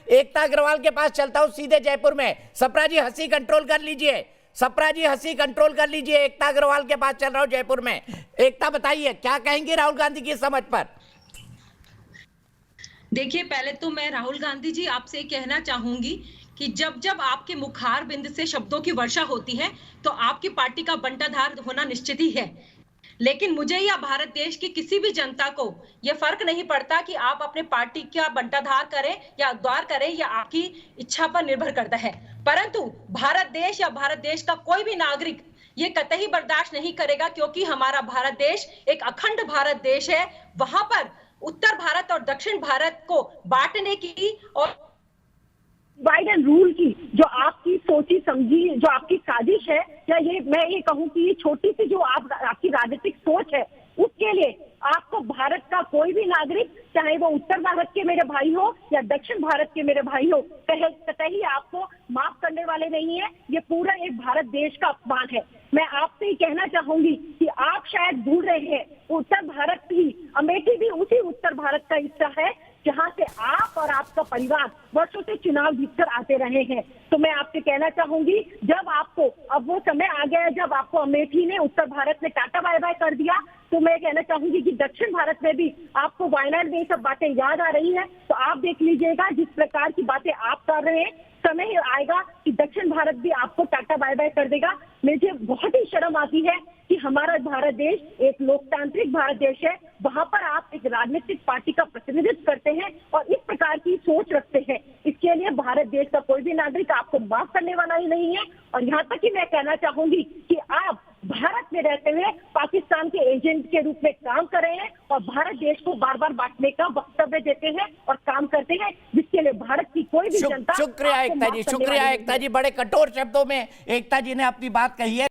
एकता अग्रवाल के पास चलता हूं सीधे जयपुर में। सप्रा जी हंसी कंट्रोल कर लीजिए, सप्रा जी हंसी कंट्रोल कर लीजिए। एकता अग्रवाल के पास चल रहा हूं जयपुर में। एकता बताइए क्या कहेंगे राहुल गांधी की समझ पर? देखिए, पहले तो मैं राहुल गांधी जी आपसे कहना चाहूंगी कि जब जब आपके मुखार बिंद से शब्दों की वर्षा होती है तो आपकी पार्टी का बंटाधार होना निश्चित ही है। लेकिन मुझे या भारत देश की किसी भी जनता को यह फर्क नहीं पड़ता कि आप अपने पार्टी का बंटाधार करें या द्वार करें, या आपकी इच्छा पर निर्भर करता है। परंतु भारत देश या भारत देश का कोई भी नागरिक ये कतई बर्दाश्त नहीं करेगा, क्योंकि हमारा भारत देश एक अखंड भारत देश है। वहां पर उत्तर भारत और दक्षिण भारत को बांटने की और डिवाइड एंड रूल की जो आपकी सोची समझी, जो आपकी साजिश है, या ये मैं ये कहूँ कि ये छोटी सी जो आपकी राजनीतिक सोच है, उसके लिए आपको भारत का कोई भी नागरिक, चाहे वो उत्तर भारत के मेरे भाई हो या दक्षिण भारत के मेरे भाई हो, कतई आपको माफ करने वाले नहीं है। ये पूरा एक भारत देश का अपमान है। मैं आपसे ही कहना चाहूंगी कि आप शायद भूल रहे हैं, उत्तर भारत भी, अमेठी भी उसी उत्तर भारत का हिस्सा है जहां से आप और आपका परिवार वर्षों से चुनाव जीतकर आते रहे हैं। तो मैं आपसे कहना चाहूंगी, जब आपको अब वो समय आ गया है जब आपको अमेठी ने उत्तर भारत में टाटा बाय बाय कर दिया, तो मैं कहना चाहूंगी कि दक्षिण भारत में भी आपको वायनाड में ये सब बातें याद आ रही है। तो आप देख लीजिएगा, जिस प्रकार की बातें आप कर रहे हैं, समय आएगा कि दक्षिण भारत भी आपको टाटा बाय बाय कर देगा। मुझे बहुत ही शर्म आती है कि हमारा भारत देश एक लोकतांत्रिक भारत देश है, वहां पर आप एक राजनीतिक पार्टी का प्रतिनिधित्व करते हैं और इस प्रकार की सोच रखते हैं। इसके लिए भारत देश का कोई भी नागरिक आपको माफ करने वाला ही नहीं है। और यहाँ तक कि मैं कहना चाहूंगी कि आप भारत में रहते हुए पाकिस्तान के एजेंट के रूप में काम कर रहे हैं और भारत देश को बार बार बांटने का वक्तव्य देते हैं और काम करते हैं, जिसके लिए भारत की कोई भी जनता। शुक्रिया एकता जी, शुक्रिया एकता जी। बड़े कठोर शब्दों में एकता जी ने अपनी बात कही है।